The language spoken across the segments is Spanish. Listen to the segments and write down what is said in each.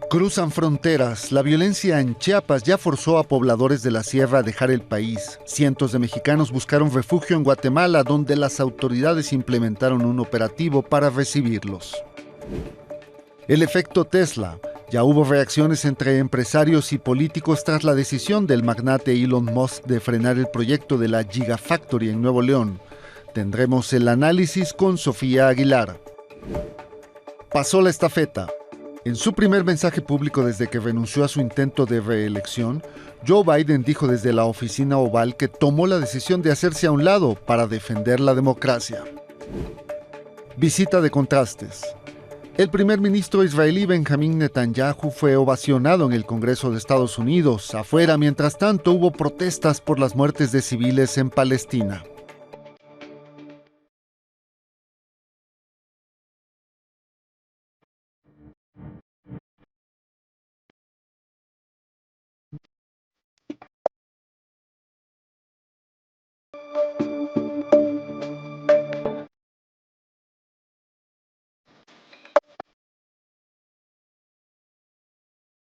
Cruzan fronteras. La violencia en Chiapas ya forzó a pobladores de la sierra a dejar el país. Cientos de mexicanos buscaron refugio en Guatemala, donde las autoridades implementaron un operativo para recibirlos. El efecto Tesla. Ya hubo reacciones entre empresarios y políticos tras la decisión del magnate Elon Musk de frenar el proyecto de la Gigafactory en Nuevo León. Tendremos el análisis con Sofía Aguilar. Pasó la estafeta. En su primer mensaje público desde que renunció a su intento de reelección, Joe Biden dijo desde la oficina oval que tomó la decisión de hacerse a un lado para defender la democracia. Visita de contrastes. El primer ministro israelí Benjamín Netanyahu fue ovacionado en el Congreso de Estados Unidos. Afuera, mientras tanto, hubo protestas por las muertes de civiles en Palestina.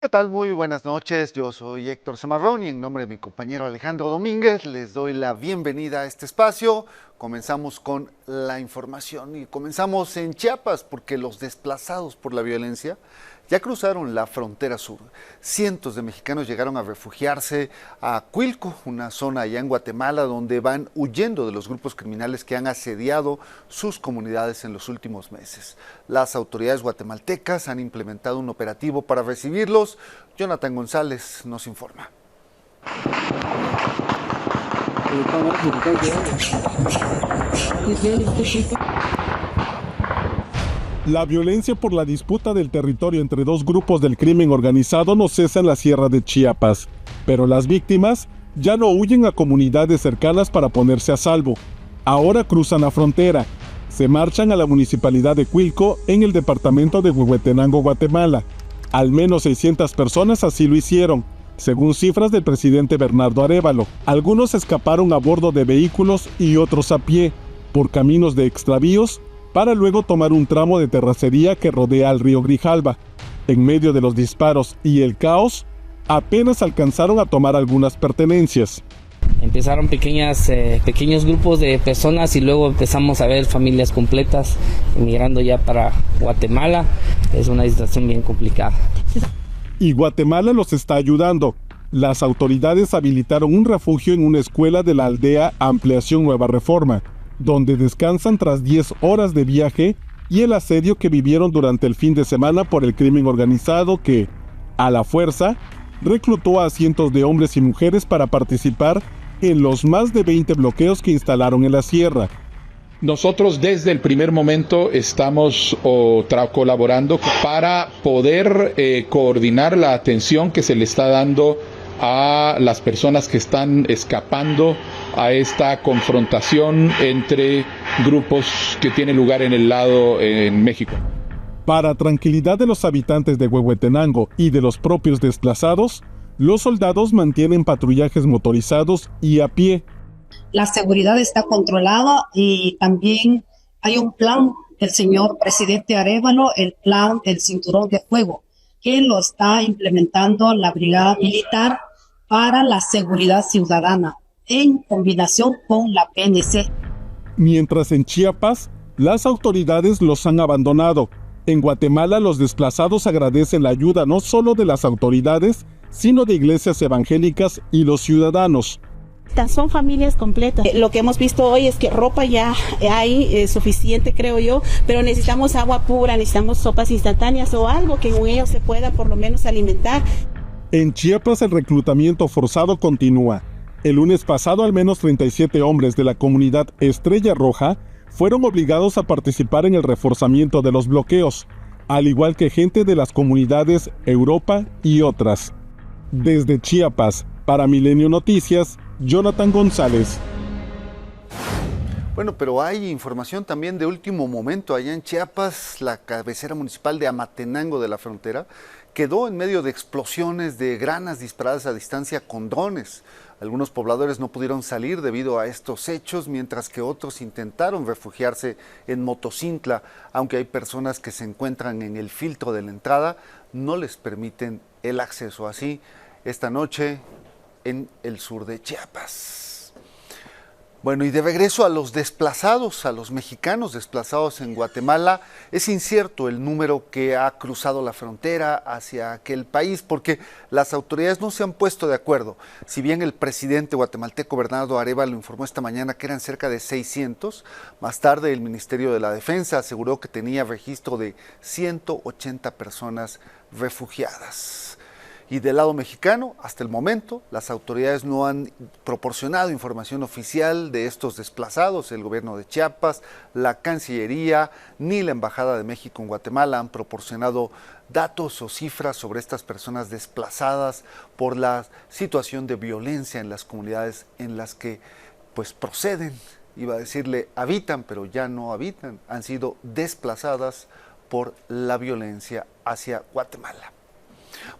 ¿Qué tal? Muy buenas noches, yo soy Héctor Zamarrón y en nombre de mi compañero Alejandro Domínguez les doy la bienvenida a este espacio. Comenzamos con la información y comenzamos en Chiapas porque los desplazados por la violencia ya cruzaron la frontera sur. Cientos de mexicanos llegaron a refugiarse a Cuilco, una zona allá en Guatemala donde van huyendo de los grupos criminales que han asediado sus comunidades en los últimos meses. Las autoridades guatemaltecas han implementado un operativo para recibirlos. Jonathan González nos informa. La violencia por la disputa del territorio entre dos grupos del crimen organizado no cesa en la sierra de Chiapas, pero las víctimas ya no huyen a comunidades cercanas para ponerse a salvo. Ahora cruzan la frontera, se marchan a la municipalidad de Cuilco en el departamento de Huehuetenango, Guatemala. Al menos 600 personas así lo hicieron, según cifras del presidente Bernardo Arévalo. Algunos escaparon a bordo de vehículos y otros a pie, por caminos de extravíos, para luego tomar un tramo de terracería que rodea al río Grijalva. En medio de los disparos y el caos, apenas alcanzaron a tomar algunas pertenencias. Empezaron pequeños grupos de personas y luego empezamos a ver familias completas emigrando ya para Guatemala. Es una situación bien complicada. Y Guatemala los está ayudando. Las autoridades habilitaron un refugio en una escuela de la aldea Ampliación Nueva Reforma, donde descansan tras 10 horas de viaje y el asedio que vivieron durante el fin de semana por el crimen organizado que, a la fuerza, reclutó a cientos de hombres y mujeres para participar en los más de 20 bloqueos que instalaron en la sierra. Nosotros desde el primer momento estamos colaborando para poder coordinar la atención que se le está dando a las personas que están escapando a esta confrontación entre grupos que tiene lugar en México. Para tranquilidad de los habitantes de Huehuetenango y de los propios desplazados, los soldados mantienen patrullajes motorizados y a pie. La seguridad está controlada y también hay un plan del señor presidente Arévalo, el plan del cinturón de fuego, que lo está implementando la brigada militar para la seguridad ciudadana, en combinación con la PNC. Mientras en Chiapas, las autoridades los han abandonado. En Guatemala, los desplazados agradecen la ayuda no solo de las autoridades, sino de iglesias evangélicas y los ciudadanos. Son familias completas. Lo que hemos visto hoy es que ropa ya hay suficiente, creo yo, pero necesitamos agua pura, necesitamos sopas instantáneas o algo que con ellos se pueda por lo menos alimentar. En Chiapas el reclutamiento forzado continúa. El lunes pasado al menos 37 hombres de la comunidad Estrella Roja fueron obligados a participar en el reforzamiento de los bloqueos, al igual que gente de las comunidades Europa y otras. Desde Chiapas, para Milenio Noticias, Jonathan González. Bueno, pero hay información también de último momento. Allá en Chiapas, la cabecera municipal de Amatenango de la Frontera quedó en medio de explosiones de granas disparadas a distancia con drones. Algunos pobladores no pudieron salir debido a estos hechos, mientras que otros intentaron refugiarse en Motocintla, aunque hay personas que se encuentran en el filtro de la entrada, no les permiten el acceso. Así, esta noche en el sur de Chiapas. Bueno, y de regreso a los desplazados, a los mexicanos desplazados en Guatemala, es incierto el número que ha cruzado la frontera hacia aquel país, porque las autoridades no se han puesto de acuerdo. Si bien el presidente guatemalteco Bernardo Arévalo informó esta mañana que eran cerca de 600, más tarde el Ministerio de la Defensa aseguró que tenía registro de 180 personas refugiadas. Y del lado mexicano, hasta el momento, las autoridades no han proporcionado información oficial de estos desplazados. El gobierno de Chiapas, la Cancillería, ni la Embajada de México en Guatemala han proporcionado datos o cifras sobre estas personas desplazadas por la situación de violencia en las comunidades en las que pues proceden. Iba a decirle habitan, pero ya no habitan. Han sido desplazadas por la violencia hacia Guatemala.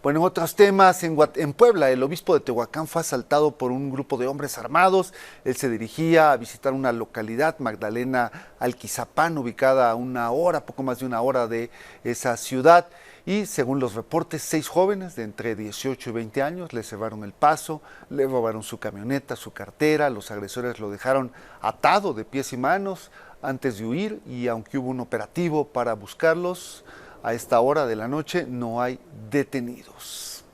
Bueno, en otros temas, en Puebla, el obispo de Tehuacán fue asaltado por un grupo de hombres armados. Él se dirigía a visitar una localidad, Magdalena Alquizapán, ubicada a poco más de una hora de esa ciudad. Y según los reportes, 6 jóvenes de entre 18 y 20 años le cerraron el paso, le robaron su camioneta, su cartera. Los agresores lo dejaron atado de pies y manos antes de huir, y aunque hubo un operativo para buscarlos, a esta hora de la noche no hay detenidos.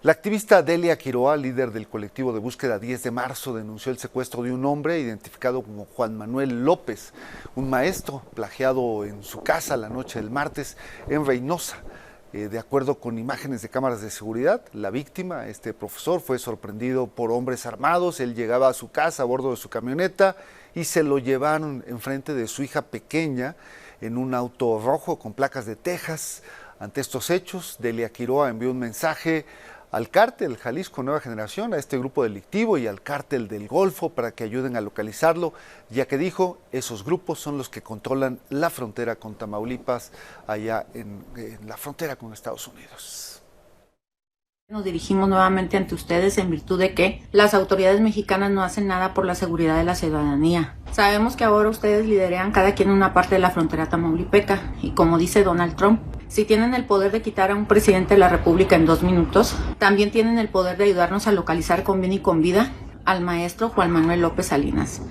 La activista Delia Quiroa, líder del colectivo de búsqueda 10 de marzo, denunció el secuestro de un hombre identificado como Juan Manuel López, un maestro plagiado en su casa la noche del martes en Reynosa. De acuerdo con imágenes de cámaras de seguridad, la víctima, este profesor, fue sorprendido por hombres armados. Él llegaba a su casa a bordo de su camioneta y se lo llevaron enfrente de su hija pequeña en un auto rojo con placas de Texas. Ante estos hechos, Delia Quiroa envió un mensaje al cártel Jalisco Nueva Generación, a este grupo delictivo, y al cártel del Golfo para que ayuden a localizarlo, ya que dijo, esos grupos son los que controlan la frontera con Tamaulipas, allá en la frontera con Estados Unidos. Nos dirigimos nuevamente ante ustedes en virtud de que las autoridades mexicanas no hacen nada por la seguridad de la ciudadanía. Sabemos que ahora ustedes lideran cada quien una parte de la frontera tamaulipeca, y como dice Donald Trump, si tienen el poder de quitar a un presidente de la República en 2 minutos, también tienen el poder de ayudarnos a localizar con bien y con vida al maestro Juan Manuel López Salinas.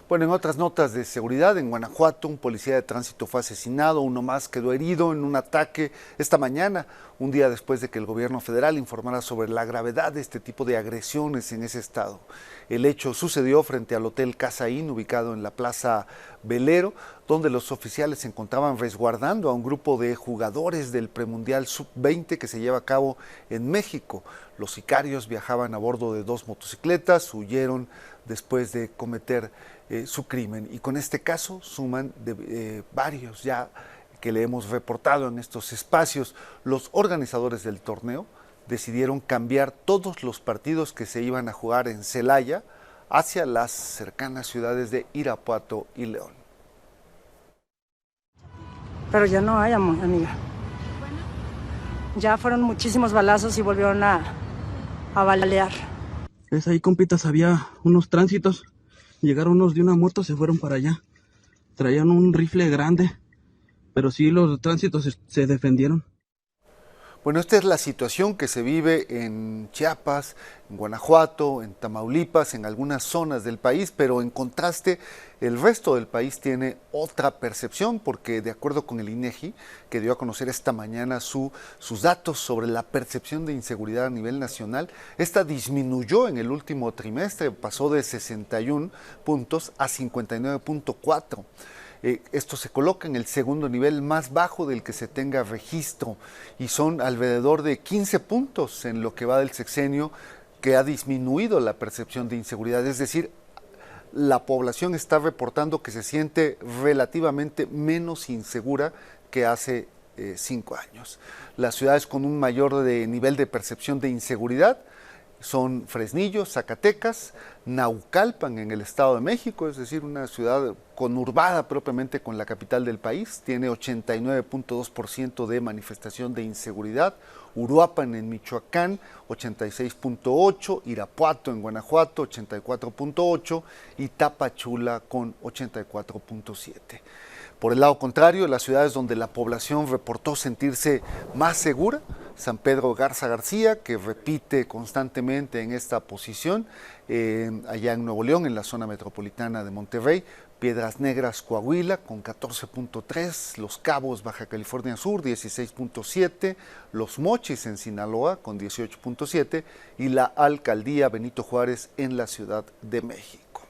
Bueno, en otras notas de seguridad, en Guanajuato, un policía de tránsito fue asesinado, uno más quedó herido en un ataque esta mañana, un día después de que el gobierno federal informara sobre la gravedad de este tipo de agresiones en ese estado. El hecho sucedió frente al Hotel Casa Inn, ubicado en la Plaza Velero, donde los oficiales se encontraban resguardando a un grupo de jugadores del premundial Sub-20 que se lleva a cabo en México. Los sicarios viajaban a bordo de 2 motocicletas, huyeron después de cometer su crimen, y con este caso suman varios ya que le hemos reportado en estos espacios. Los organizadores del torneo decidieron cambiar todos los partidos que se iban a jugar en Celaya hacia las cercanas ciudades de Irapuato y León. Pero ya no hay, amiga. Ya fueron muchísimos balazos y volvieron a balear. Es ahí, compitas, había unos tránsitos. Llegaron unos de una moto, se fueron para allá. Traían un rifle grande, pero sí los tránsitos se defendieron. Bueno, esta es la situación que se vive en Chiapas, en Guanajuato, en Tamaulipas, en algunas zonas del país, pero en contraste, el resto del país tiene otra percepción, porque de acuerdo con el INEGI, que dio a conocer esta mañana sus datos sobre la percepción de inseguridad a nivel nacional, esta disminuyó en el último trimestre, pasó de 61 puntos a 59.4. Esto se coloca en el segundo nivel más bajo del que se tenga registro, y son alrededor de 15 puntos en lo que va del sexenio que ha disminuido la percepción de inseguridad. Es decir, la población está reportando que se siente relativamente menos insegura que hace 5 años. Las ciudades con un mayor nivel de percepción de inseguridad son Fresnillo, Zacatecas, Naucalpan en el Estado de México, es decir, una ciudad conurbada propiamente con la capital del país, tiene 89.2% de manifestación de inseguridad, Uruapan en Michoacán, 86.8%, Irapuato en Guanajuato, 84.8% y Tapachula con 84.7%. Por el lado contrario, las ciudades donde la población reportó sentirse más segura, San Pedro Garza García, que repite constantemente en esta posición, allá en Nuevo León, en la zona metropolitana de Monterrey, Piedras Negras, Coahuila, con 14.3%, Los Cabos, Baja California Sur, 16.7%, Los Mochis en Sinaloa, con 18.7%, y la Alcaldía Benito Juárez en la Ciudad de México.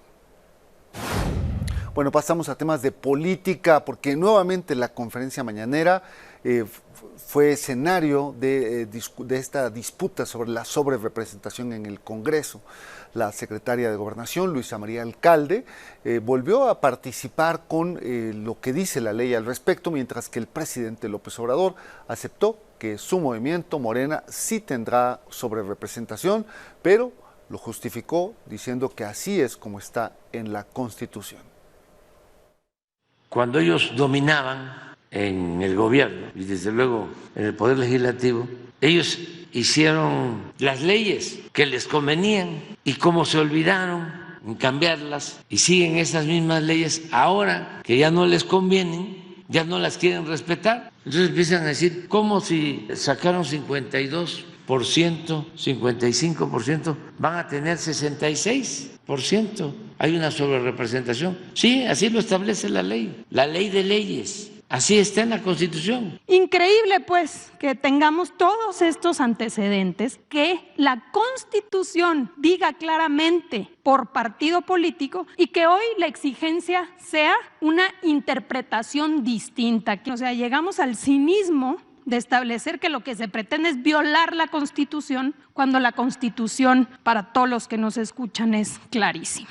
Bueno, pasamos a temas de política, porque nuevamente la conferencia mañanera fue escenario de esta disputa sobre la sobrerepresentación en el Congreso. La secretaria de Gobernación, Luisa María Alcalde, volvió a participar con lo que dice la ley al respecto, mientras que el presidente López Obrador aceptó que su movimiento, Morena, sí tendrá sobrerepresentación, pero lo justificó diciendo que así es como está en la Constitución. Cuando ellos dominaban en el gobierno y desde luego en el Poder Legislativo, ellos hicieron las leyes que les convenían y como se olvidaron en cambiarlas y siguen esas mismas leyes ahora que ya no les convienen, ya no las quieren respetar. Entonces empiezan a decir, ¿cómo si sacaron 52%, 55%, van a tener 66%? Hay una sobrerepresentación. Sí, así lo establece la ley de leyes. Así está en la Constitución. Increíble, pues, que tengamos todos estos antecedentes, que la Constitución diga claramente por partido político y que hoy la exigencia sea una interpretación distinta. O sea, llegamos al cinismo de establecer que lo que se pretende es violar la Constitución, cuando la Constitución, para todos los que nos escuchan, es clarísima.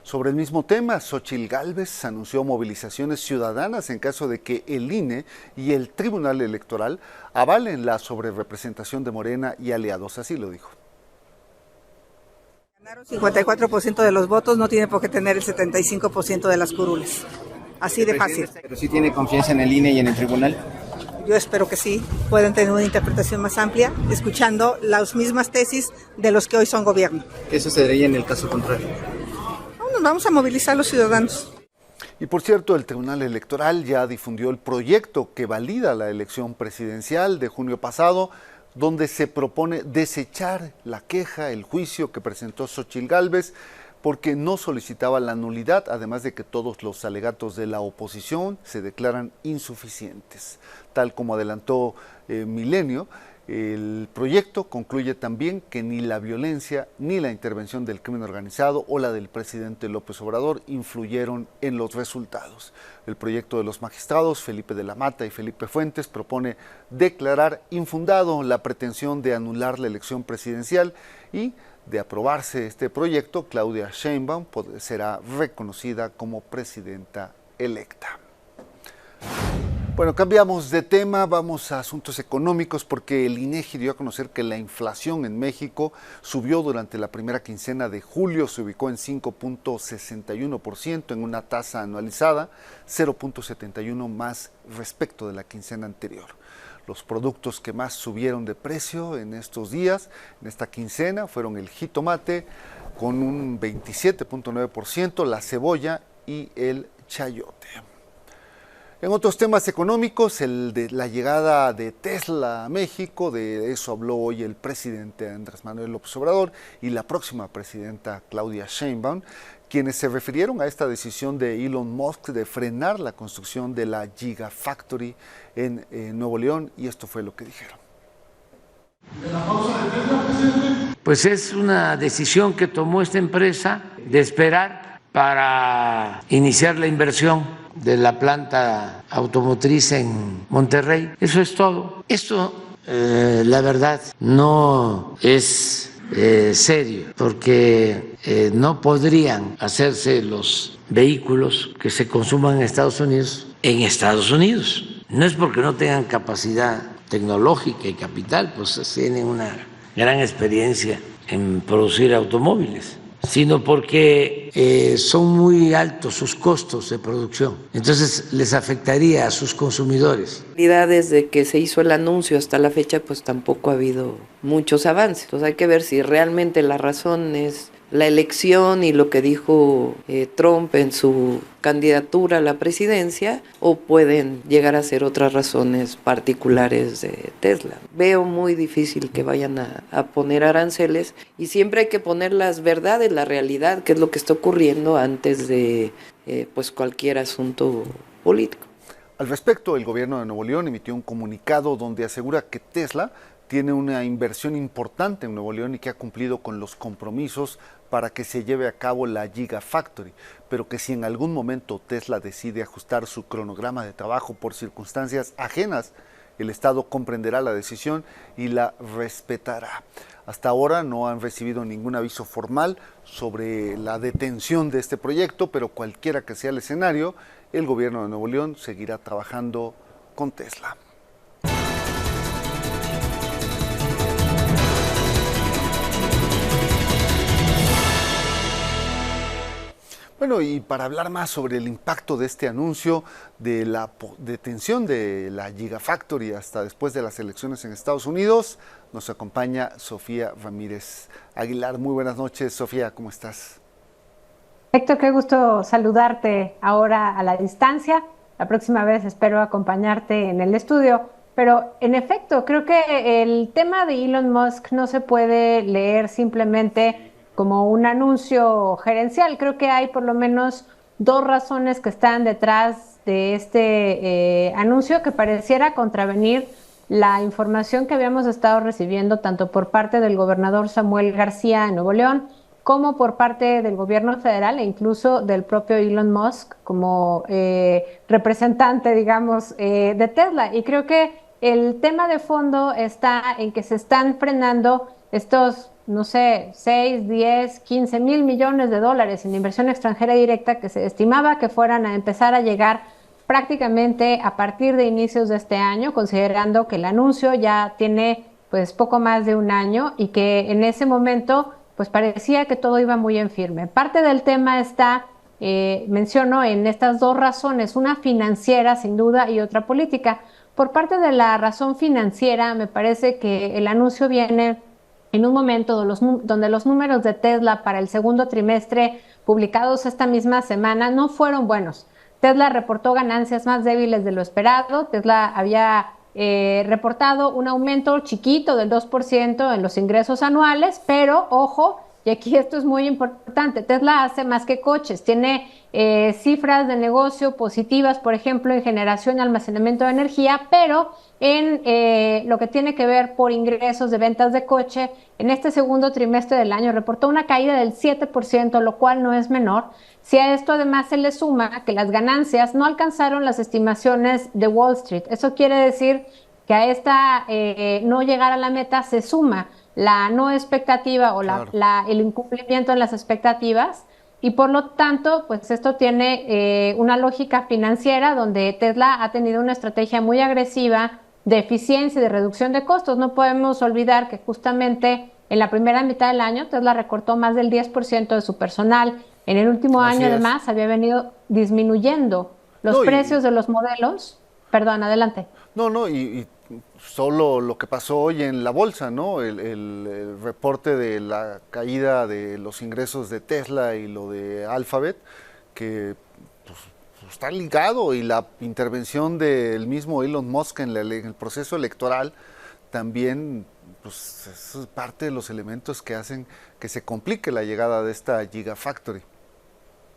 Sobre el mismo tema, Xóchitl Gálvez anunció movilizaciones ciudadanas en caso de que el INE y el Tribunal Electoral avalen la sobrerepresentación de Morena y aliados, así lo dijo. Ganaron 54% de los votos, no tiene por qué tener el 75% de las curules. Así de fácil. ¿Pero sí tiene confianza en el INE y en el Tribunal? Yo espero que sí, pueden tener una interpretación más amplia, escuchando las mismas tesis de los que hoy son gobierno. ¿Qué sucedería en el caso contrario? Nos vamos a movilizar los ciudadanos. Y por cierto, el Tribunal Electoral ya difundió el proyecto que valida la elección presidencial de junio pasado, donde se propone desechar la queja, el juicio que presentó Xóchitl Gálvez, porque no solicitaba la nulidad, además de que todos los alegatos de la oposición se declaran insuficientes. Tal como adelantó Milenio, el proyecto concluye también que ni la violencia ni la intervención del crimen organizado o la del presidente López Obrador influyeron en los resultados. El proyecto de los magistrados Felipe de la Mata y Felipe Fuentes propone declarar infundado la pretensión de anular la elección presidencial y, de aprobarse este proyecto, Claudia Sheinbaum será reconocida como presidenta electa. Bueno, cambiamos de tema, vamos a asuntos económicos porque el INEGI dio a conocer que la inflación en México subió durante la primera quincena de julio, se ubicó en 5.61% en una tasa anualizada, 0.71 más respecto de la quincena anterior. Los productos que más subieron de precio en estos días, en esta quincena, fueron el jitomate con un 27.9%, la cebolla y el chayote. En otros temas económicos, el de la llegada de Tesla a México, de eso habló hoy el presidente Andrés Manuel López Obrador y la próxima presidenta Claudia Sheinbaum, quienes se refirieron a esta decisión de Elon Musk de frenar la construcción de la Gigafactory en Nuevo León, y esto fue lo que dijeron. Pues es una decisión que tomó esta empresa de esperar para iniciar la inversión de la planta automotriz en Monterrey. Eso es todo. Esto, la verdad, no es serio, porque no podrían hacerse los vehículos que se consuman en Estados Unidos. No es porque no tengan capacidad tecnológica y capital, pues tienen una gran experiencia en producir automóviles, sino porque son muy altos sus costos de producción. Entonces les afectaría a sus consumidores. Desde que se hizo el anuncio hasta la fecha, pues tampoco ha habido muchos avances. Entonces hay que ver si realmente la razón es la elección y lo que dijo Trump en su candidatura a la presidencia, o pueden llegar a ser otras razones particulares de Tesla. Veo muy difícil que vayan a poner aranceles, y siempre hay que poner las verdades, la realidad, que es lo que está ocurriendo antes de pues cualquier asunto político. Al respecto, el gobierno de Nuevo León emitió un comunicado donde asegura que Tesla tiene una inversión importante en Nuevo León y que ha cumplido con los compromisos para que se lleve a cabo la Gigafactory, pero que si en algún momento Tesla decide ajustar su cronograma de trabajo por circunstancias ajenas, el Estado comprenderá la decisión y la respetará. Hasta ahora no han recibido ningún aviso formal sobre la detención de este proyecto, pero cualquiera que sea el escenario, el gobierno de Nuevo León seguirá trabajando con Tesla. Bueno, y para hablar más sobre el impacto de este anuncio de la detención de la Gigafactory hasta después de las elecciones en Estados Unidos, nos acompaña Sofía Ramírez Aguilar. Muy buenas noches, Sofía, ¿cómo estás? Héctor, qué gusto saludarte ahora a la distancia. La próxima vez espero acompañarte en el estudio. Pero en efecto, creo que el tema de Elon Musk no se puede leer simplemente como un anuncio gerencial. Creo que hay por lo menos dos razones que están detrás de este anuncio que pareciera contravenir la información que habíamos estado recibiendo tanto por parte del gobernador Samuel García en Nuevo León como por parte del gobierno federal e incluso del propio Elon Musk como representante, digamos, de Tesla. Y creo que el tema de fondo está en que se están frenando estos, no sé, 6, 10, 15 mil millones de dólares en inversión extranjera directa que se estimaba que fueran a empezar a llegar prácticamente a partir de inicios de este año, considerando que el anuncio ya tiene pues poco más de un año y que en ese momento pues parecía que todo iba muy en firme. Parte del tema está, menciono, en estas dos razones, una financiera sin duda y otra política. Por parte de la razón financiera, me parece que el anuncio viene en un momento donde los números de Tesla para el segundo trimestre publicados esta misma semana no fueron buenos. Tesla reportó ganancias más débiles de lo esperado. Tesla había reportado un aumento chiquito del 2% en los ingresos anuales, pero ojo, y aquí esto es muy importante, Tesla hace más que coches, tiene cifras de negocio positivas, por ejemplo, en generación y almacenamiento de energía, pero en lo que tiene que ver por ingresos de ventas de coche, en este segundo trimestre del año reportó una caída del 7%, lo cual no es menor. Si a esto además se le suma que las ganancias no alcanzaron las estimaciones de Wall Street, eso quiere decir que a esta no llegar a la meta se suma la no expectativa o el incumplimiento en las expectativas, y por lo tanto pues esto tiene una lógica financiera donde Tesla ha tenido una estrategia muy agresiva de eficiencia y de reducción de costos. No podemos olvidar que justamente en la primera mitad del año Tesla recortó más del 10% de su personal. En el último año además había venido disminuyendo los precios de los modelos. Perdón, adelante. Y solo lo que pasó hoy en la bolsa, ¿no? El reporte de la caída de los ingresos de Tesla y lo de Alphabet, que pues, está ligado, y la intervención del mismo Elon Musk en el proceso electoral también, pues es parte de los elementos que hacen que se complique la llegada de esta Gigafactory.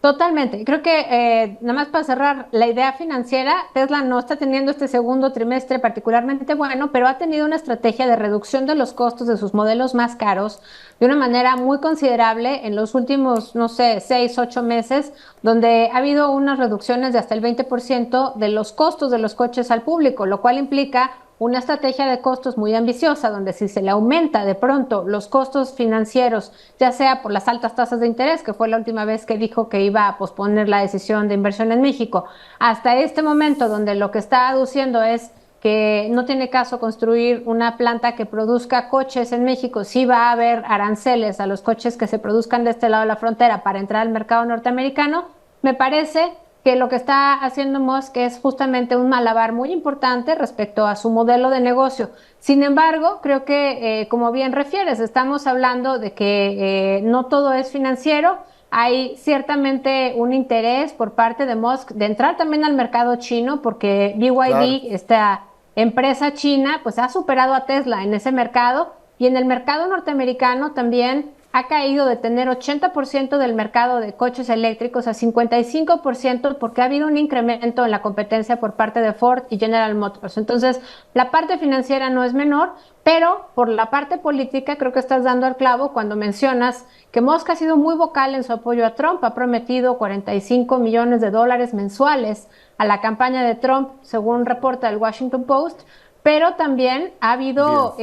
Totalmente. Creo que nada más para cerrar la idea financiera, Tesla no está teniendo este segundo trimestre particularmente bueno, pero ha tenido una estrategia de reducción de los costos de sus modelos más caros de una manera muy considerable en los últimos, no sé, 6, 8 meses, donde ha habido unas reducciones de hasta el 20% de los costos de los coches al público, lo cual implica una estrategia de costos muy ambiciosa, donde si se le aumenta de pronto los costos financieros, ya sea por las altas tasas de interés, que fue la última vez que dijo que iba a posponer la decisión de inversión en México, hasta este momento donde lo que está aduciendo es que no tiene caso construir una planta que produzca coches en México. Sí va a haber aranceles a los coches que se produzcan de este lado de la frontera para entrar al mercado norteamericano. Me parece que lo que está haciendo Musk es justamente un malabar muy importante respecto a su modelo de negocio. Sin embargo, creo que, como bien refieres, estamos hablando de que no todo es financiero. Hay ciertamente un interés por parte de Musk de entrar también al mercado chino, porque BYD, esta empresa china, pues ha superado a Tesla en ese mercado, y en el mercado norteamericano también ha caído de tener 80% del mercado de coches eléctricos a 55%, porque ha habido un incremento en la competencia por parte de Ford y General Motors. Entonces, la parte financiera no es menor, pero por la parte política creo que estás dando al clavo cuando mencionas que Musk ha sido muy vocal en su apoyo a Trump. Ha prometido $45 millones mensuales a la campaña de Trump, según reporta el Washington Post, pero también ha habido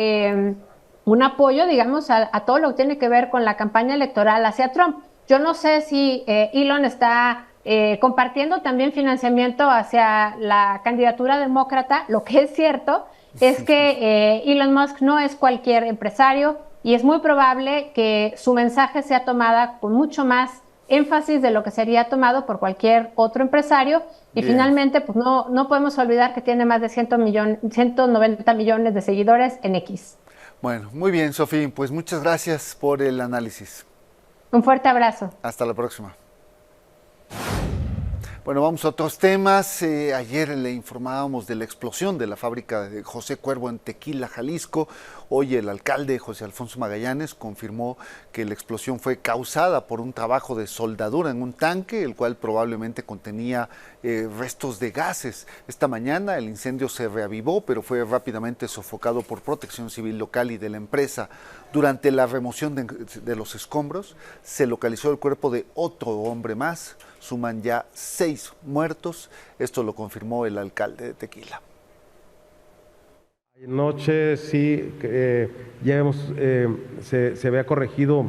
un apoyo, digamos, a todo lo que tiene que ver con la campaña electoral hacia Trump. Yo no sé si Elon está compartiendo también financiamiento hacia la candidatura demócrata. Lo que es cierto es que Elon Musk no es cualquier empresario, y es muy probable que su mensaje sea tomada con mucho más énfasis de lo que sería tomado por cualquier otro empresario. Y finalmente, pues no podemos olvidar que tiene más de 190 millones de seguidores en X. Bueno, muy bien, Sofía, pues muchas gracias por el análisis. Un fuerte abrazo. Hasta la próxima. Bueno, vamos a otros temas. Ayer le informábamos de la explosión de la fábrica de José Cuervo en Tequila, Jalisco. Hoy el alcalde José Alfonso Magallanes confirmó que la explosión fue causada por un trabajo de soldadura en un tanque, el cual probablemente contenía restos de gases. Esta mañana el incendio se reavivó, pero fue rápidamente sofocado por Protección Civil local y de la empresa. Durante la remoción de los escombros, se localizó el cuerpo de otro hombre más. Suman ya 6 muertos. Esto lo confirmó el alcalde de Tequila. Anoche sí, ya se había corregido,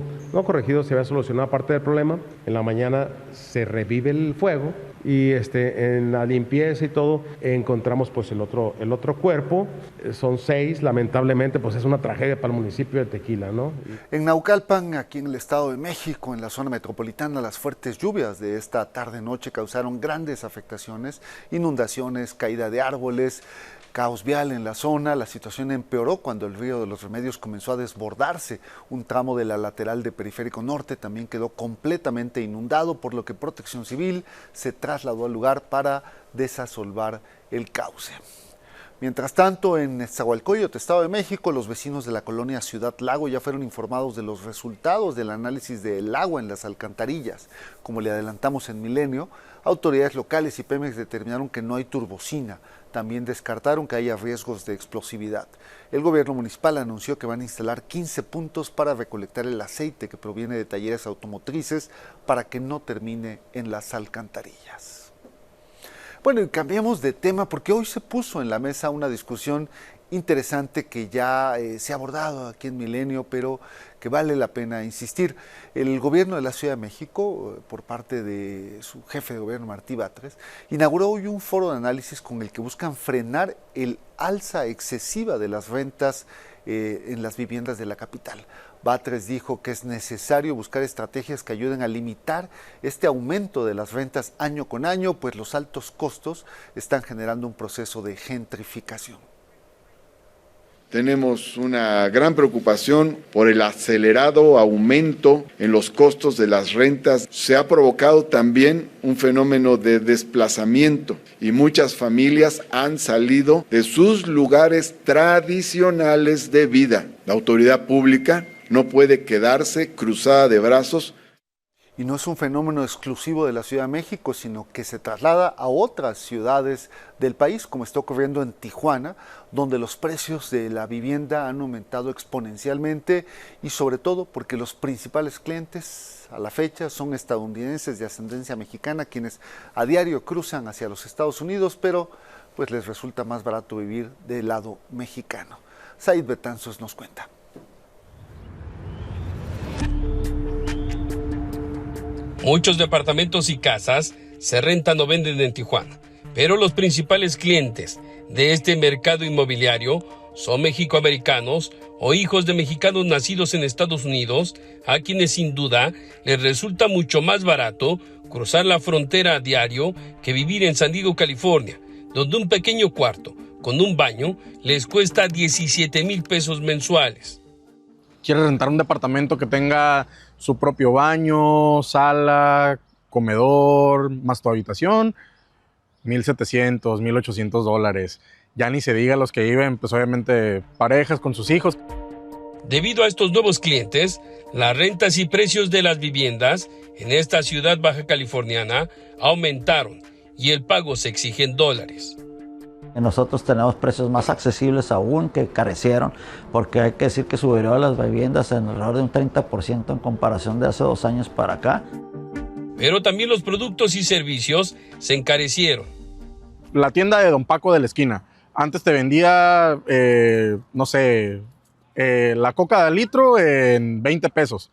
se había solucionado parte del problema. En la mañana se revive el fuego y en la limpieza y todo encontramos pues el otro cuerpo. Son 6, lamentablemente pues es una tragedia para el municipio de Tequila, ¿no? En Naucalpan, aquí en el Estado de México, en la zona metropolitana, las fuertes lluvias de esta tarde-noche causaron grandes afectaciones, inundaciones, caída de árboles, caos vial en la zona. La situación empeoró cuando el río de los Remedios comenzó a desbordarse. Un tramo de la lateral de Periférico Norte también quedó completamente inundado, por lo que Protección Civil se trasladó al lugar para desasolvar el cauce. Mientras tanto, en Nezahualcóyotl, Estado de México, los vecinos de la colonia Ciudad Lago ya fueron informados de los resultados del análisis del agua en las alcantarillas. Como le adelantamos en Milenio, autoridades locales y Pemex determinaron que no hay turbocina. También descartaron que haya riesgos de explosividad. El gobierno municipal anunció que van a instalar 15 puntos para recolectar el aceite que proviene de talleres automotrices para que no termine en las alcantarillas. Bueno, y cambiamos de tema porque hoy se puso en la mesa una discusión interesante que ya se ha abordado aquí en Milenio, pero que vale la pena insistir. El gobierno de la Ciudad de México, por parte de su jefe de gobierno, Martí Batres, inauguró hoy un foro de análisis con el que buscan frenar el alza excesiva de las rentas en las viviendas de la capital. Batres dijo que es necesario buscar estrategias que ayuden a limitar este aumento de las rentas año con año, pues los altos costos están generando un proceso de gentrificación. Tenemos una gran preocupación por el acelerado aumento en los costos de las rentas. Se ha provocado también un fenómeno de desplazamiento y muchas familias han salido de sus lugares tradicionales de vida. La autoridad pública no puede quedarse cruzada de brazos. Y no es un fenómeno exclusivo de la Ciudad de México, sino que se traslada a otras ciudades del país, como está ocurriendo en Tijuana, donde los precios de la vivienda han aumentado exponencialmente y sobre todo porque los principales clientes a la fecha son estadounidenses de ascendencia mexicana, quienes a diario cruzan hacia los Estados Unidos, pero pues les resulta más barato vivir del lado mexicano. Said Betanzos nos cuenta. Muchos departamentos y casas se rentan o venden en Tijuana, pero los principales clientes de este mercado inmobiliario son mexicoamericanos o hijos de mexicanos nacidos en Estados Unidos, a quienes sin duda les resulta mucho más barato cruzar la frontera a diario que vivir en San Diego, California, donde un pequeño cuarto con un baño les cuesta 17,000 pesos mensuales. Quieres rentar un departamento que tenga su propio baño, sala, comedor, más tu habitación, $1,700, $1,800. Ya ni se diga los que viven, pues obviamente parejas con sus hijos. Debido a estos nuevos clientes, las rentas y precios de las viviendas en esta ciudad baja californiana aumentaron y el pago se exige en dólares. Nosotros tenemos precios más accesibles aún, que carecieron, porque hay que decir que subieron las viviendas en alrededor de un 30% en comparación de hace 2 años para acá. Pero también los productos y servicios se encarecieron. La tienda de Don Paco de la esquina, antes te vendía, la coca de litro en 20 pesos.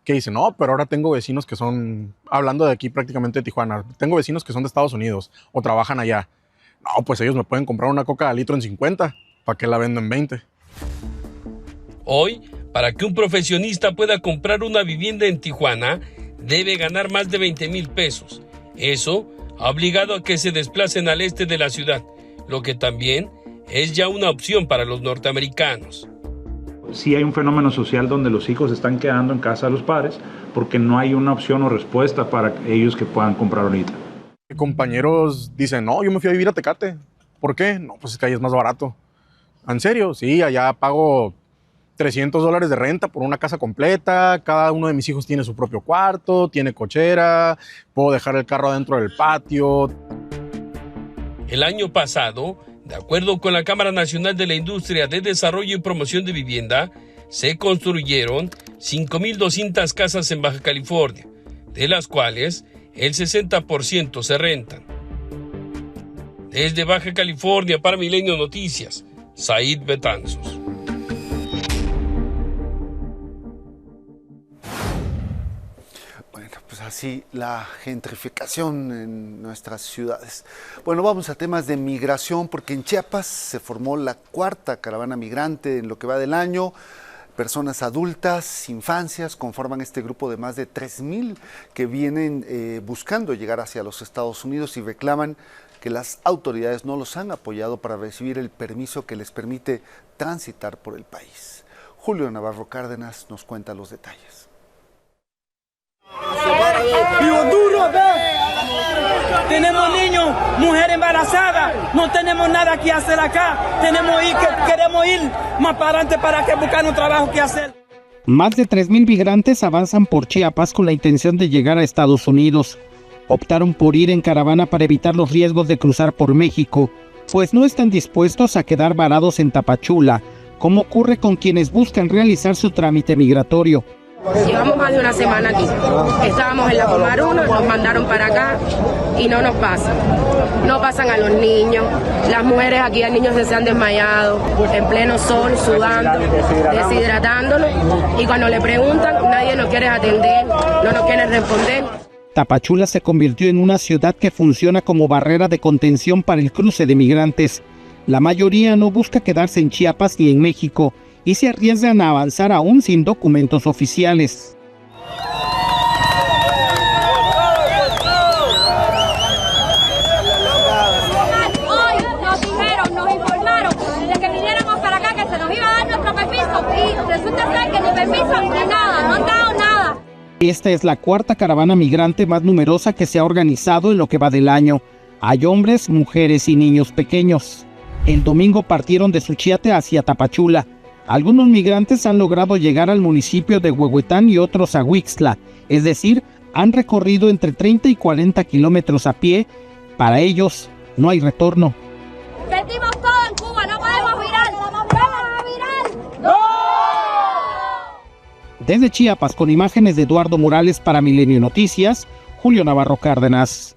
Que dicen, no, pero ahora tengo vecinos que son, hablando de aquí prácticamente de Tijuana, tengo vecinos que son de Estados Unidos o trabajan allá. No, pues ellos me pueden comprar una coca de litro en 50, ¿para qué la vendo en 20? Hoy, para que un profesionista pueda comprar una vivienda en Tijuana, debe ganar más de 20,000 pesos. Eso ha obligado a que se desplacen al este de la ciudad, lo que también es ya una opción para los norteamericanos. Sí hay un fenómeno social donde los hijos están quedando en casa de los padres porque no hay una opción o respuesta para ellos que puedan comprar ahorita. Compañeros dicen, no, yo me fui a vivir a Tecate. ¿Por qué? No, pues es que ahí es más barato. ¿En serio? Sí, allá pago $300 de renta por una casa completa, cada uno de mis hijos tiene su propio cuarto, tiene cochera, puedo dejar el carro adentro del patio. El año pasado, de acuerdo con la Cámara Nacional de la Industria de Desarrollo y Promoción de Vivienda, se construyeron 5,200 casas en Baja California, de las cuales el 60% se rentan. Desde Baja California para Milenio Noticias, Said Betanzos. Así la gentrificación en nuestras ciudades. Bueno, vamos a temas de migración, porque en Chiapas se formó la 4ª caravana migrante en lo que va del año. Personas adultas, infancias, conforman este grupo de más de 3,000 que vienen buscando llegar hacia los Estados Unidos y reclaman que las autoridades no los han apoyado para recibir el permiso que les permite transitar por el país. Julio Navarro Cárdenas nos cuenta los detalles. ¡Vivo duro, Tenemos niños, mujer embarazada, no tenemos nada que hacer acá. Queremos ir más para adelante para que buscar un trabajo que hacer. Más de 3,000 migrantes avanzan por Chiapas con la intención de llegar a Estados Unidos. Optaron por ir en caravana para evitar los riesgos de cruzar por México, pues no están dispuestos a quedar varados en Tapachula, como ocurre con quienes buscan realizar su trámite migratorio. Llevamos más de una semana aquí. Estábamos en la Comar 1, nos mandaron para acá y no nos pasan. No pasan a los niños. Las mujeres aquí, hay niños que se han desmayado en pleno sol, sudando, deshidratándonos. Y cuando le preguntan, nadie nos quiere atender, no nos quiere responder. Tapachula se convirtió en una ciudad que funciona como barrera de contención para el cruce de migrantes. La mayoría no busca quedarse en Chiapas ni en México, y se arriesgan a avanzar aún sin documentos oficiales. Hoy nos informaron de que viniéramos para acá, que se nos iba a dar nuestro permiso, y resulta ser que ni permiso ni nada, no han dado nada. Esta es la 4ª caravana migrante más numerosa que se ha organizado en lo que va del año. Hay hombres, mujeres y niños pequeños. El domingo partieron de Suchiate hacia Tapachula. Algunos migrantes han logrado llegar al municipio de Huehuetán y otros a Huixtla, es decir, han recorrido entre 30 y 40 kilómetros a pie. Para ellos no hay retorno. Perdimos todo en Cuba, no podemos virar. ¡Vamos a virar! ¡No! Desde Chiapas, con imágenes de Eduardo Morales para Milenio Noticias, Julio Navarro Cárdenas.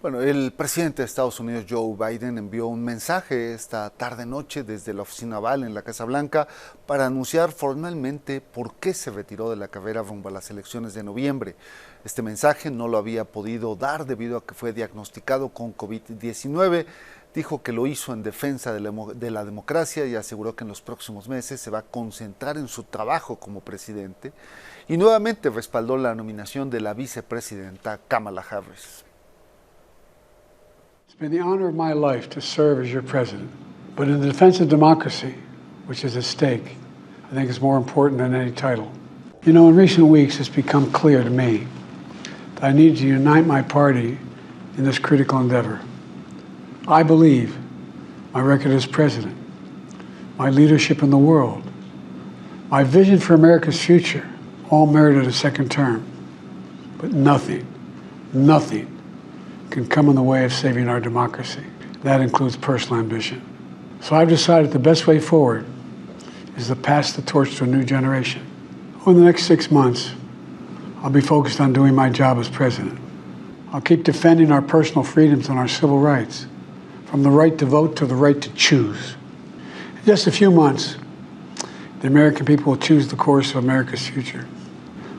Bueno, el presidente de Estados Unidos, Joe Biden, envió un mensaje esta tarde-noche desde la oficina Oval en la Casa Blanca para anunciar formalmente por qué se retiró de la carrera rumbo a las elecciones de noviembre. Este mensaje no lo había podido dar debido a que fue diagnosticado con COVID-19. Dijo que lo hizo en defensa de la democracia y aseguró que en los próximos meses se va a concentrar en su trabajo como presidente. Y nuevamente respaldó la nominación de la vicepresidenta Kamala Harris. It's been the honor of my life to serve as your president. But in the defense of democracy, which is at stake, I think it's more important than any title. You know, in recent weeks, it's become clear to me that I need to unite my party in this critical endeavor. I believe my record as president, my leadership in the world, my vision for America's future all merited a second term. But nothing can come in the way of saving our democracy. That includes personal ambition. So I've decided the best way forward is to pass the torch to a new generation. Over the next 6 months, I'll be focused on doing my job as president. I'll keep defending our personal freedoms and our civil rights, from the right to vote to the right to choose. In just a few months, the American people will choose the course of America's future.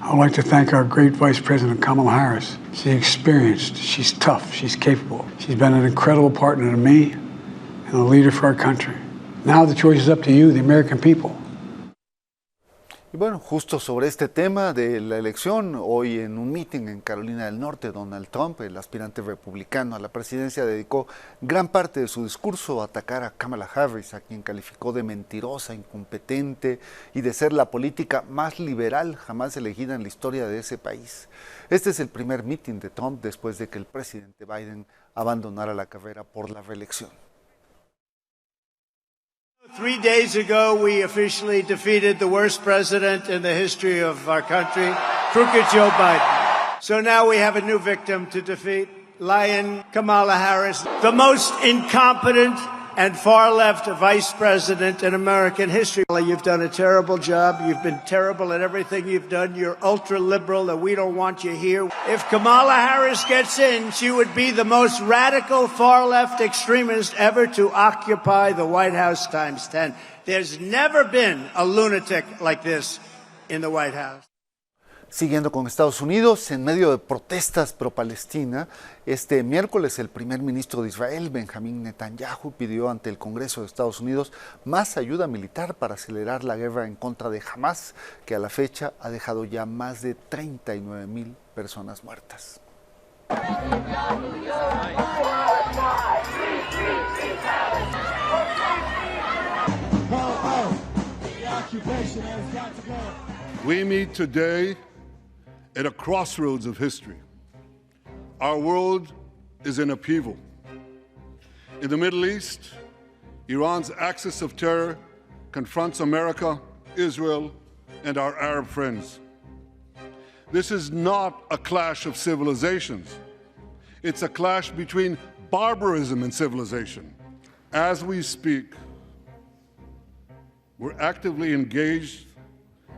I would like to thank our great Vice President Kamala Harris. She's experienced, she's tough, she's capable. She's been an incredible partner to me and a leader for our country. Now the choice is up to you, the American people. Y bueno, justo sobre este tema de la elección, hoy en un meeting en Carolina del Norte, Donald Trump, el aspirante republicano a la presidencia, dedicó gran parte de su discurso a atacar a Kamala Harris, a quien calificó de mentirosa, incompetente y de ser la política más liberal jamás elegida en la historia de ese país. Este es el primer meeting de Trump después de que el presidente Biden abandonara la carrera por la reelección. 3 days ago, we officially defeated the worst president in the history of our country, crooked Joe Biden. So now we have a new victim to defeat, Lion Kamala Harris, the most incompetent and far-left vice president in American history. You've done a terrible job. You've been terrible at everything you've done. You're ultra-liberal, and we don't want you here. If Kamala Harris gets in, she would be the most radical far-left extremist ever to occupy the White House times 10. There's never been a lunatic like this in the White House. Siguiendo con Estados Unidos, en medio de protestas pro-Palestina, este miércoles el primer ministro de Israel, Benjamín Netanyahu, pidió ante el Congreso de Estados Unidos más ayuda militar para acelerar la guerra en contra de Hamas, que a la fecha ha dejado ya más de 39,000 personas muertas. We meet today at a crossroads of history. Our world is in upheaval. In the Middle East, Iran's axis of terror confronts America, Israel, and our Arab friends. This is not a clash of civilizations. It's a clash between barbarism and civilization. As we speak, we're actively engaged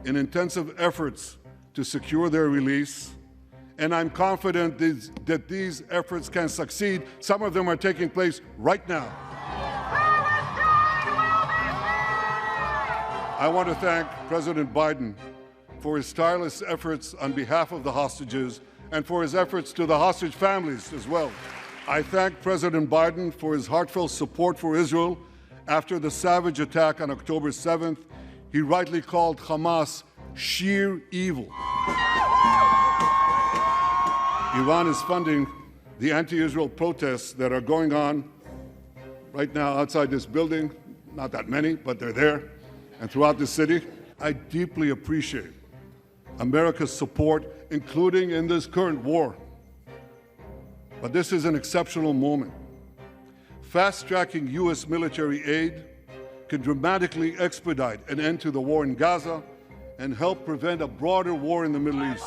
in intensive efforts to secure their release, and I'm confident that these efforts can succeed. Some of them are taking place right now. I want to thank President Biden for his tireless efforts on behalf of the hostages and for his efforts to the hostage families as well. I thank President Biden for his heartfelt support for Israel after the savage attack on October 7th. He rightly called Hamas sheer evil. Iran is funding the anti-Israel protests that are going on right now outside this building. Not that many, but they're there, and throughout the city. I deeply appreciate America's support, including in this current war. But this is an exceptional moment. Fast-tracking U.S. military aid can dramatically expedite an end to the war in Gaza and help prevent a broader war in the Middle East.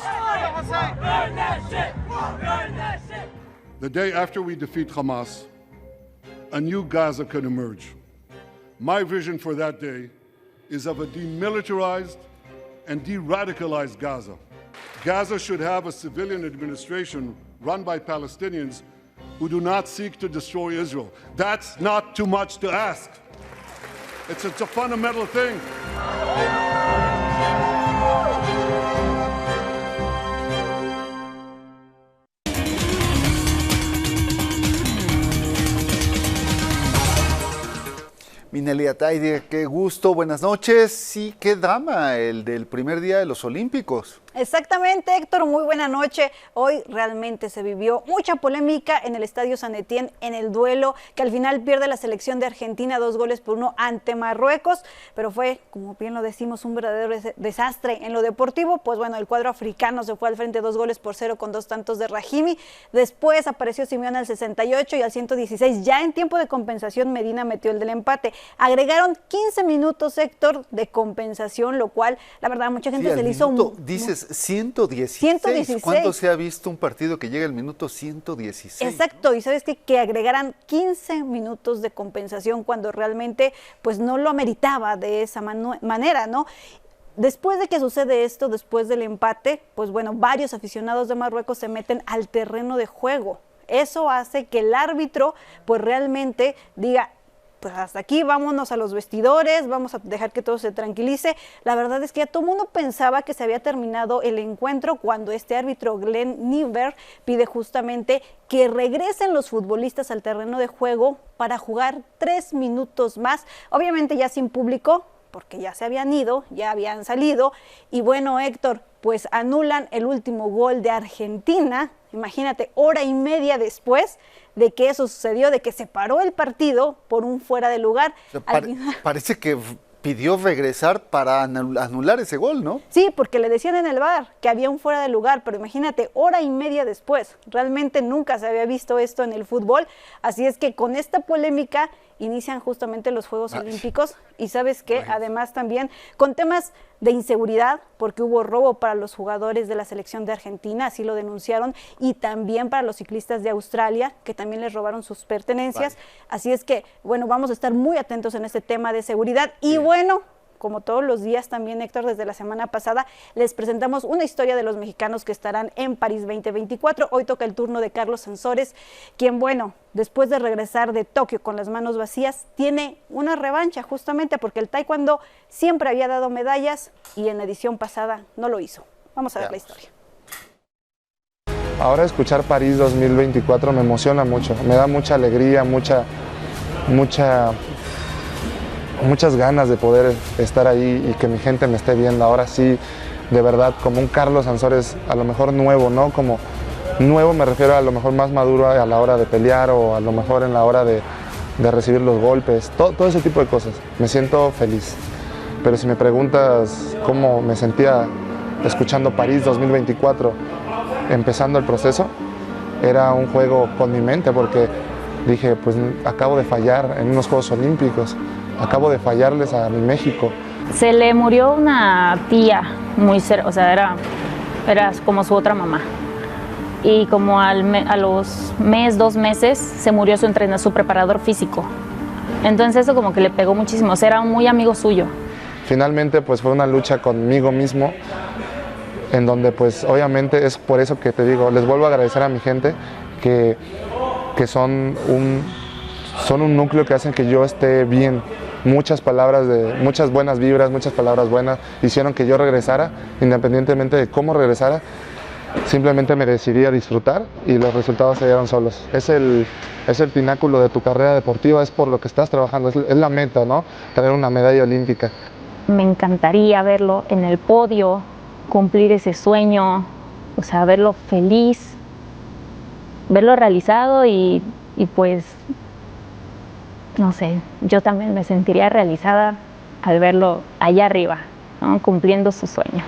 The day after we defeat Hamas, a new Gaza can emerge. My vision for that day is of a demilitarized and de-radicalized Gaza. Gaza should have a civilian administration run by Palestinians who do not seek to destroy Israel. That's not too much to ask. It's a fundamental thing. Mineli Ataide, qué gusto, buenas noches. Sí, qué drama el del primer día de los Olímpicos. Exactamente, Héctor, muy buena noche. Hoy realmente se vivió mucha polémica en el Estadio San Etienne en el duelo que al final pierde la selección de Argentina 2-1 ante Marruecos, pero fue, como bien lo decimos, un verdadero desastre en lo deportivo. Pues bueno, el cuadro africano se fue al frente 2-0 con 2 tantos de Rahimi. Después apareció Simeone al 68 y al 116, ya en tiempo de compensación, Medina metió el del empate. Agregaron 15 minutos, Héctor, de compensación, lo cual, la verdad, a mucha gente se le hizo... Dices 116. ¿Cuándo se ha visto un partido que llega al minuto 116? Exacto, y sabes qué? Que agregaran 15 minutos de compensación cuando realmente pues no lo ameritaba de esa manera, ¿no? Después de que sucede esto, después del empate, pues bueno, varios aficionados de Marruecos se meten al terreno de juego. Eso hace que el árbitro pues realmente diga: pues hasta aquí, vámonos a los vestidores, vamos a dejar que todo se tranquilice. La verdad es que ya todo el mundo pensaba que se había terminado el encuentro cuando este árbitro, Glenn Niever, pide justamente que regresen los futbolistas al terreno de juego para jugar 3 minutos más, obviamente ya sin público, porque ya se habían ido, ya habían salido. Y bueno, Héctor, pues anulan el último gol de Argentina, imagínate, hora y media después de que eso sucedió, de que se paró el partido por un fuera de lugar. O sea, parece que pidió regresar para anular ese gol, ¿no? Sí, porque le decían en el VAR que había un fuera de lugar, pero imagínate, hora y media después. Realmente nunca se había visto esto en el fútbol, así es que con esta polémica inician justamente los Juegos Olímpicos, y sabes qué, además también con temas de inseguridad, porque hubo robo para los jugadores de la selección de Argentina, así lo denunciaron, y también para los ciclistas de Australia, que también les robaron sus pertenencias. Así es que, bueno, vamos a estar muy atentos en este tema de seguridad. Y bueno, como todos los días también, Héctor, desde la semana pasada les presentamos una historia de los mexicanos que estarán en París 2024. Hoy toca el turno de Carlos Sansores, quien, bueno, después de regresar de Tokio con las manos vacías, tiene una revancha justamente porque el taekwondo siempre había dado medallas y en la edición pasada no lo hizo. Vamos a ver la historia. Ahora escuchar París 2024 me emociona mucho, me da mucha alegría, muchas ganas de poder estar ahí y que mi gente me esté viendo. Ahora sí, de verdad, como un Carlos Sansores, a lo mejor nuevo, ¿no? Como nuevo me refiero a lo mejor más maduro a la hora de pelear o a lo mejor en la hora de recibir los golpes, todo ese tipo de cosas. Me siento feliz. Pero si me preguntas cómo me sentía escuchando París 2024, empezando el proceso, era un juego con mi mente porque dije, pues acabo de fallar en unos Juegos Olímpicos. Acabo de fallarles a mi México. Se le murió una tía muy cerca, o sea, era como su otra mamá. Y como a los 2 meses se murió su preparador físico. Entonces eso como que le pegó muchísimo, o sea, era un muy amigo suyo. Finalmente pues fue una lucha conmigo mismo, en donde pues obviamente es por eso que te digo, les vuelvo a agradecer a mi gente que son un núcleo que hacen que yo esté bien. Muchas buenas vibras, muchas palabras buenas hicieron que yo regresara, independientemente de cómo regresara, simplemente me decidí a disfrutar y los resultados se dieron solos. Es el pináculo de tu carrera deportiva, es por lo que estás trabajando, es la meta, ¿no? Tener una medalla olímpica. Me encantaría verlo en el podio, cumplir ese sueño, o sea, verlo feliz, verlo realizado y pues... no sé, yo también me sentiría realizada al verlo allá arriba, ¿no? Cumpliendo su sueño.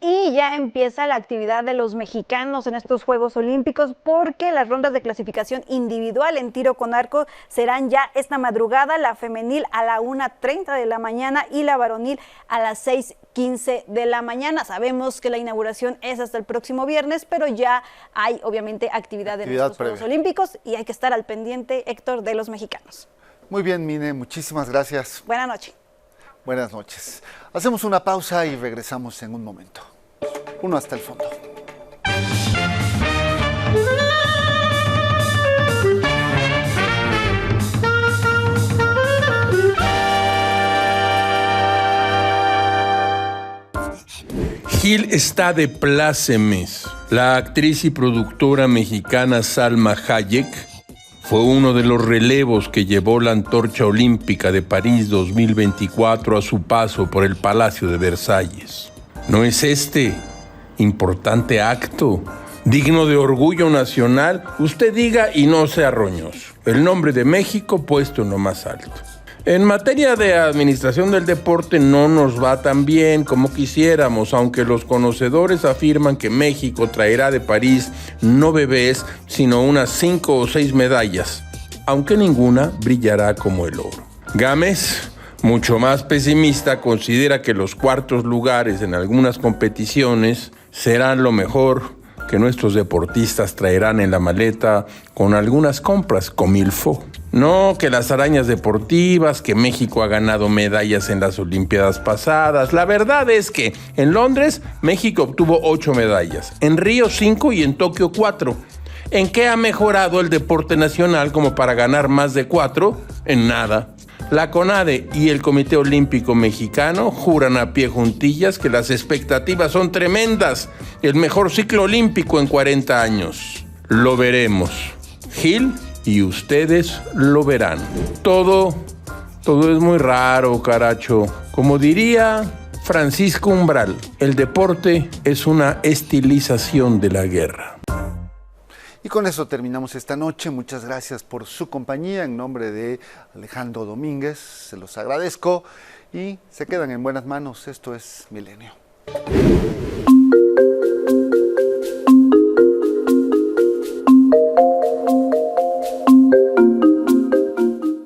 Y ya empieza la actividad de los mexicanos en estos Juegos Olímpicos, porque las rondas de clasificación individual en tiro con arco serán ya esta madrugada, la femenil a la 1:30 de la mañana y la varonil a las 6:15 de la mañana. Sabemos que la inauguración es hasta el próximo viernes, pero ya hay obviamente actividad en estos Juegos Olímpicos y hay que estar al pendiente, Héctor, de los mexicanos. Muy bien, Mine, muchísimas gracias. Buenas noches. Buenas noches. Hacemos una pausa y regresamos en un momento. Uno hasta el fondo. Gil está de plácemes. La actriz y productora mexicana Salma Hayek fue uno de los relevos que llevó la antorcha olímpica de París 2024 a su paso por el Palacio de Versalles. ¿No es este importante acto digno de orgullo nacional? Usted diga y no sea roñoso. El nombre de México puesto en lo más alto. En materia de administración del deporte no nos va tan bien como quisiéramos, aunque los conocedores afirman que México traerá de París no bebés, sino unas 5 o 6 medallas, aunque ninguna brillará como el oro. Gámez, mucho más pesimista, considera que los cuartos lugares en algunas competiciones serán lo mejor que nuestros deportistas traerán en la maleta con algunas compras comilfo. No, que las arañas deportivas, que México ha ganado medallas en las Olimpiadas pasadas. La verdad es que en Londres, México obtuvo 8 medallas, en Río 5 y en Tokio 4. ¿En qué ha mejorado el deporte nacional como para ganar más de 4? En nada. La CONADE y el Comité Olímpico Mexicano juran a pie juntillas que las expectativas son tremendas. El mejor ciclo olímpico en 40 años. Lo veremos. Gil y ustedes lo verán. Todo es muy raro, caracho. Como diría Francisco Umbral, el deporte es una estilización de la guerra. Y con eso terminamos esta noche. Muchas gracias por su compañía. En nombre de Alejandro Domínguez, se los agradezco y se quedan en buenas manos. Esto es Milenio.